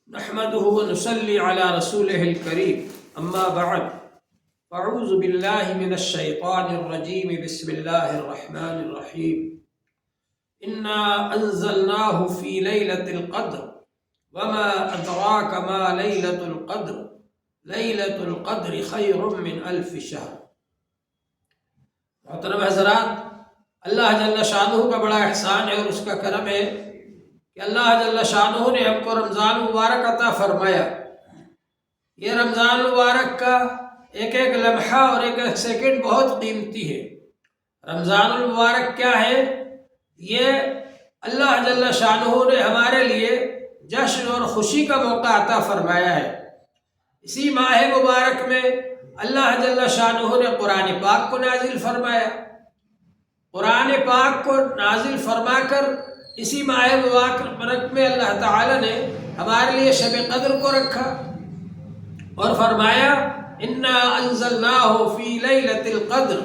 نحمده ونصلي على رسوله الكريم أما بعد فأعوذ بالله من الشيطان الرجيم بسم الله الرحمن الرحيم إنا أنزلناه في ليلة القدر وما أدراك ما ليلة القدر ليلة القدر خير من ألف شهر۔ محترم حضرات، اللہ جل شانہ کا بڑا احسان ہے اور اس کا کرم ہے کہ اللہ جل شانہ نے ہم کو رمضان مبارک عطا فرمایا۔ یہ رمضان مبارک کا ایک ایک لمحہ اور ایک ایک سیکنڈ بہت قیمتی ہے۔ رمضان المبارک کیا ہے؟ یہ اللہ جل شانہ نے ہمارے لیے جشن اور خوشی کا موقع عطا فرمایا ہے۔ اسی ماہ مبارک میں اللہ جل شانہ نے قرآن پاک کو نازل فرمایا۔ قرآن پاک کو نازل فرما کر اسی ماہ مبارک میں اللہ تعالی نے ہمارے لیے شب قدر کو رکھا اور فرمایا انا انزلناہ فی لیلۃ القدر،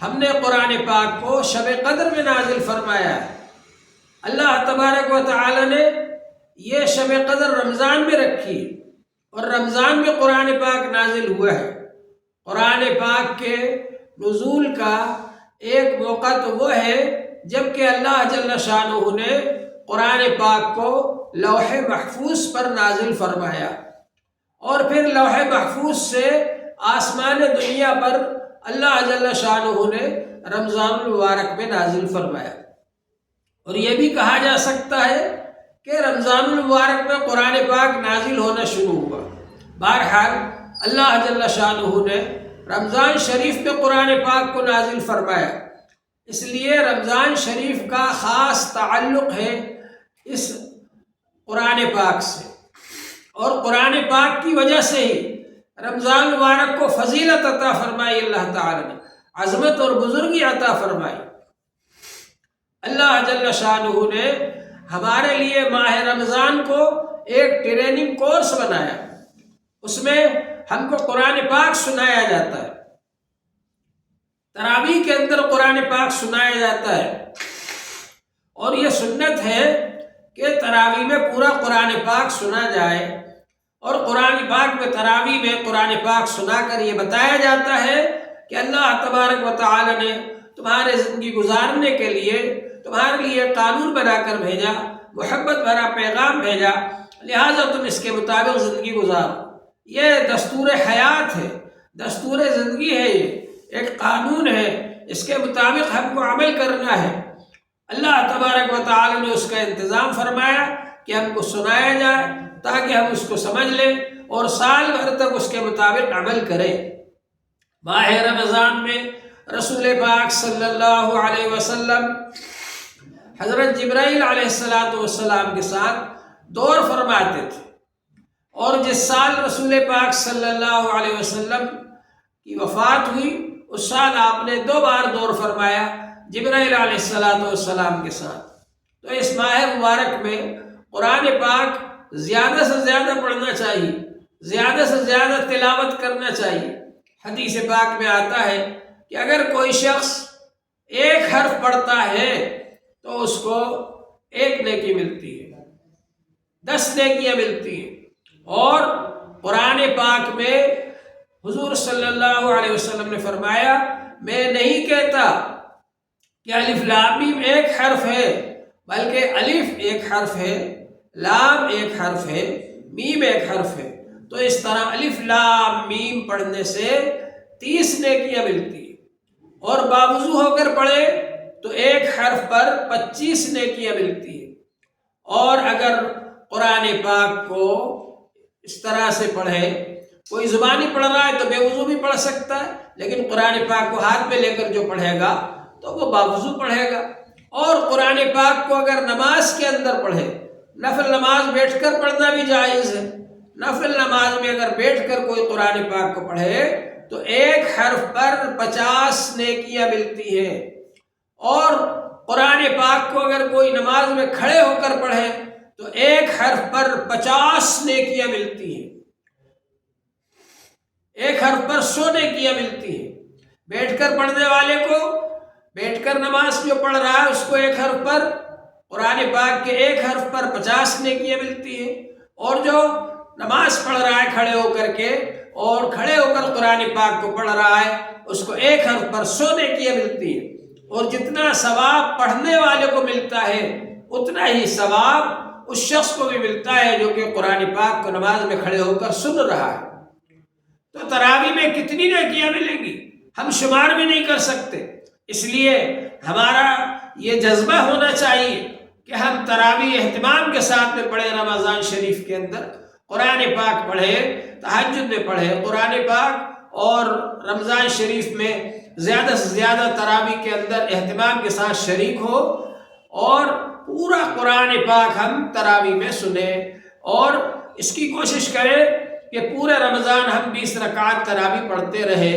ہم نے قرآن پاک کو شب قدر میں نازل فرمایا ہے۔ اللہ تبارک و تعالی نے یہ شب قدر رمضان میں رکھی اور رمضان میں قرآن پاک نازل ہوا ہے۔ قرآن پاک کے نزول کا ایک موقع تو وہ ہے جب کہ اللہ جل شانہ نے قرآن پاک کو لوح محفوظ پر نازل فرمایا اور پھر لوح محفوظ سے آسمان دنیا پر اللہ جل شانہ نے رمضان المبارک میں نازل فرمایا۔ اور یہ بھی کہا جا سکتا ہے کہ رمضان المبارک میں قرآن پاک نازل ہونا شروع ہوا۔ بہرحال اللہ جل شانہ نے رمضان شریف میں قرآن پاک کو نازل فرمایا، اس لیے رمضان شریف کا خاص تعلق ہے اس قرآن پاک سے، اور قرآن پاک کی وجہ سے ہی رمضان مبارک کو فضیلت عطا فرمائی، اللہ تعالی نے عظمت اور بزرگی عطا فرمائی۔ اللہ جل شانہ نے ہمارے لیے ماہ رمضان کو ایک ٹریننگ کورس بنایا، اس میں ہم کو قرآن پاک سنایا جاتا ہے۔ تراویح کے اندر قرآن پاک سنایا جاتا ہے، اور یہ سنت ہے کہ تراویح میں پورا قرآن پاک سنا جائے، اور قرآن پاک میں تراویح میں قرآن پاک سنا کر یہ بتایا جاتا ہے کہ اللہ تبارک و تعالی نے تمہارے زندگی گزارنے کے لیے تمہارے لیے قانون بنا کر بھیجا، محبت بھرا پیغام بھیجا، لہٰذا تم اس کے مطابق زندگی گزارو۔ یہ دستور حیات ہے، دستور زندگی ہے، یہ ایک قانون ہے، اس کے مطابق ہم کو عمل کرنا ہے۔ اللہ تبارک و تعالی نے اس کا انتظام فرمایا کہ ہم کو سنایا جائے تاکہ ہم اس کو سمجھ لیں اور سال بھر تک اس کے مطابق عمل کریں۔ ماہ رمضان میں رسول پاک صلی اللہ علیہ وسلم حضرت جبرائیل علیہ السلام کے ساتھ دور فرماتے تھے، اور جس سال رسول پاک صلی اللہ علیہ وسلم کی وفات ہوئی اس سال آپ نے 2 بار دور فرمایا جبرائیل علیہ السلام کے ساتھ۔ تو اس ماہ مبارک میں قرآن پاک زیادہ سے زیادہ پڑھنا چاہیے، زیادہ سے زیادہ تلاوت کرنا چاہیے۔ حدیث پاک میں آتا ہے کہ اگر کوئی شخص ایک حرف پڑھتا ہے تو اس کو 1 نیکی ملتی ہے، 10 نیکیاں ملتی ہیں۔ اور قرآن پاک میں حضور صلی اللہ علیہ وسلم نے فرمایا میں نہیں کہتا کہ الف لام میم ایک حرف ہے، بلکہ الف ایک حرف ہے، لام ایک حرف ہے، میم ایک حرف ہے۔ تو اس طرح الف لام میم پڑھنے سے 30 نیکیاں ملتی ہیں، اور باوضو ہو کر پڑھے تو ایک حرف پر 25 نیکیاں ملتی ہیں۔ اور اگر قرآن پاک کو اس طرح سے پڑھے، کوئی زبانی پڑھ رہا ہے تو بے وضو بھی پڑھ سکتا ہے، لیکن قرآن پاک کو ہاتھ میں لے کر جو پڑھے گا تو وہ باوضو پڑھے گا۔ اور قرآن پاک کو اگر نماز کے اندر پڑھے، نفل نماز بیٹھ کر پڑھنا بھی جائز ہے، نفل نماز میں اگر بیٹھ کر کوئی قرآن پاک کو پڑھے تو ایک حرف پر 50 نیکیاں ملتی ہیں۔ اور قرآن پاک کو اگر کوئی نماز میں کھڑے ہو کر پڑھے تو ایک حرف پر 50 نیکیاں ملتی ہیں، ایک حرف پر 100 نیکیاں ملتی ہیں۔ بیٹھ کر پڑھنے والے کو، بیٹھ کر نماز جو پڑھ رہا ہے اس کو ایک حرف پر، قرآن پاک کے ایک حرف پر 50 نیکیاں ملتی ہیں، اور جو نماز پڑھ رہا ہے کھڑے ہو کر کے اور کھڑے ہو کر قرآن پاک کو پڑھ رہا ہے، اس کو 1 حرف پر 100 نیکیاں ملتی ہے، اور جتنا ثواب پڑھنے والے کو ملتا ہے اتنا ہی ثواب اس شخص کو بھی ملتا ہے جو کہ قرآن پاک کو نماز میں کھڑے ہو کر سن رہا ہے۔ تو تراویح میں کتنی نیکیاں ملیں گی ہم شمار بھی نہیں کر سکتے۔ اس لیے ہمارا یہ جذبہ ہونا چاہیے کہ ہم تراویح اہتمام کے ساتھ میں پڑھیں، رمضان شریف کے اندر قرآن پاک پڑھیں، تہجد میں پڑھیں قرآن پاک، اور رمضان شریف میں زیادہ سے زیادہ تراویح کے اندر اہتمام کے ساتھ شریک ہو، اور پورا قرآن پاک ہم تراویح میں سنیں، اور اس کی کوشش کریں کہ پورے رمضان ہم 20 رکعات تراویح پڑھتے رہے،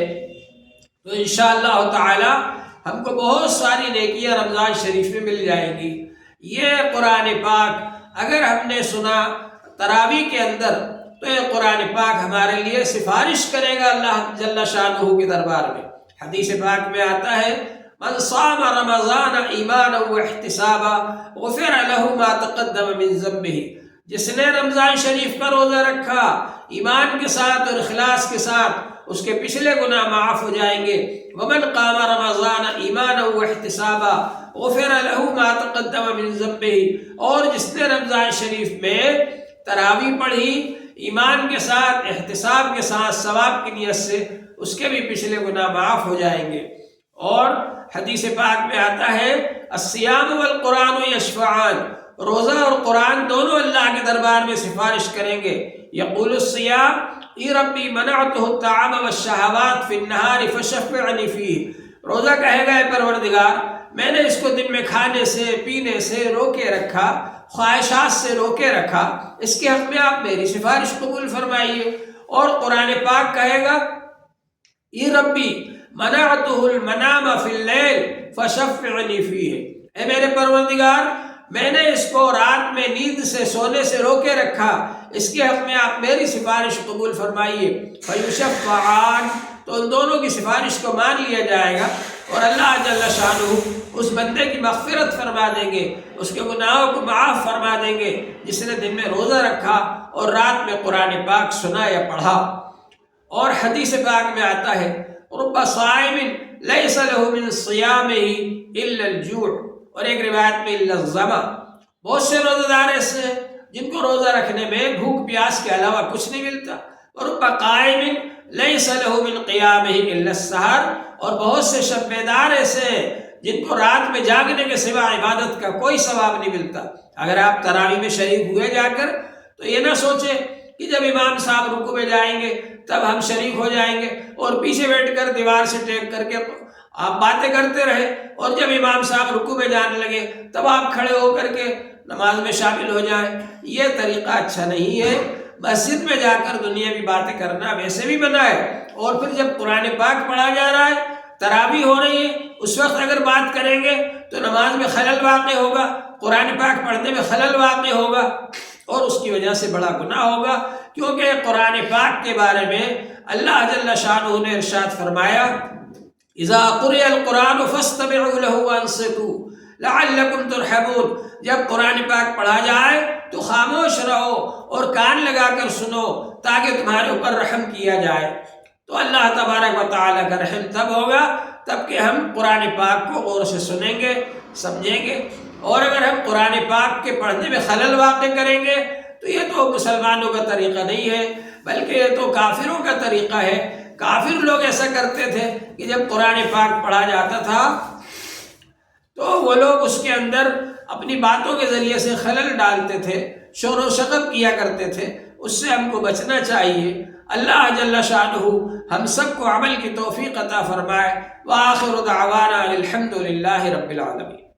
تو انشاءاللہ تعالی ہم کو بہت ساری نیکیاں رمضان شریف میں مل جائیں گی۔ یہ قرآن پاک اگر ہم نے سنا تراویح کے اندر تو یہ قرآن پاک ہمارے لیے سفارش کرے گا اللہ جل شانہ کے دربار میں۔ حدیث پاک میں آتا ہے من صام رمضان ایمانا واحتسابا غفر له ما تقدم من ذنبه، جس نے رمضان شریف کا روزہ رکھا ایمان کے ساتھ اور اخلاص کے ساتھ، اس کے پچھلے گناہ معاف ہو جائیں گے۔ ومن قام رمضان ایمانا واحتسابا غفر له ما تقدم من ذنبه، اور جس نے رمضان شریف میں تراویح پڑھی ایمان کے ساتھ احتساب کے ساتھ ثواب کی نیت سے، اس کے بھی پچھلے گناہ معاف ہو جائیں گے۔ اور حدیث پاک میں آتا ہے الصیام والقرآن یشفعان، روزہ اور قرآن دونوں اللہ کے دربار میں سفارش کریں گے۔ یقول الصیام ای ربی منعته الطعام والشہوات فی النہار فشفعنی فیہ، روزہ کہے گا اے پروردگار میں نے اس کو دن میں کھانے سے پینے سے روکے رکھا، خواہشات سے روکے رکھا، اس کے حق میں آپ میری سفارش قبول فرمائیے۔ اور قرآن پاک کہے گا ای ربی منعته المنام فی اللیل فشفعنی فیہ، اے میرے پروردگار میں نے اس کو رات میں نیند سے سونے سے روکے رکھا، اس کے حق میں آپ میری سفارش قبول فرمائیے۔ فیشفعان، تو ان دونوں کی سفارش کو مان لیا جائے گا، اور اللہ جل شانہ اس بندے کی مغفرت فرما دیں گے، اس کے گناہوں کو معاف فرما دیں گے جس نے دن میں روزہ رکھا اور رات میں قرآن پاک سنا یا پڑھا۔ اور حدیث پاک میں آتا ہے رب صائم لیس له من صیامه الا الجوع، اور ایک روایت میں الا الظما، بہت سے روزہ دار ایسے ہیں جن کو روزہ رکھنے میں بھوک پیاس کے علاوہ کچھ نہیں ملتا۔ اور رب قائم لیس له من قیامه الا السحر، اور بہت سے شب بیدار ایسے ہیں جن کو رات میں جاگنے کے سوا عبادت کا کوئی ثواب نہیں ملتا۔ اگر آپ تراویح میں شریک ہوئے جا کر تو یہ نہ سوچیں کہ جب امام صاحب رکوع میں جائیں گے تب ہم شریک ہو جائیں گے، اور پیچھے بیٹھ کر دیوار سے ٹیک کر کے آپ باتیں کرتے رہے، اور جب امام صاحب رکوع میں جانے لگے تب آپ کھڑے ہو کر کے نماز میں شامل ہو جائیں۔ یہ طریقہ اچھا نہیں ہے۔ مسجد میں جا کر دنیاوی باتیں کرنا ویسے بھی منع ہے، اور پھر جب قرآن پاک پڑھا جا رہا ہے تراویح ہو رہی ہے اس وقت اگر بات کریں گے تو نماز میں خلل واقع ہوگا، قرآن پاک پڑھنے میں خلل واقع ہوگا، اور اس کی وجہ سے بڑا گناہ ہوگا، کیونکہ قرآن پاک کے بارے میں اللہ جل شانہ نے ارشاد فرمایا اذا قرئ القرآن فاستمعوا له وانصتوا لعلکم ترحمون، جب قرآن پاک پڑھا جائے تو خاموش رہو اور کان لگا کر سنو تاکہ تمہارے اوپر رحم کیا جائے۔ تو اللہ تبارک و تعالیٰ کا رحم تب ہوگا تب کہ ہم قرآن پاک کو غور سے سنیں گے، سمجھیں گے، اور اگر ہم قرآن پاک کے پڑھنے میں خلل واقع کریں گے تو یہ تو مسلمانوں کا طریقہ نہیں ہے، بلکہ یہ تو کافروں کا طریقہ ہے۔ کافر لوگ ایسا کرتے تھے کہ جب قرآن پاک پڑھا جاتا تھا تو وہ لوگ اس کے اندر اپنی باتوں کے ذریعے سے خلل ڈالتے تھے، شور و شغب کیا کرتے تھے، اس سے ہم کو بچنا چاہیے۔ اللہ جل شانہ ہم سب کو عمل کی توفیق عطا فرمائے۔ وآخر دعوانا الحمد للہ رب العالمین۔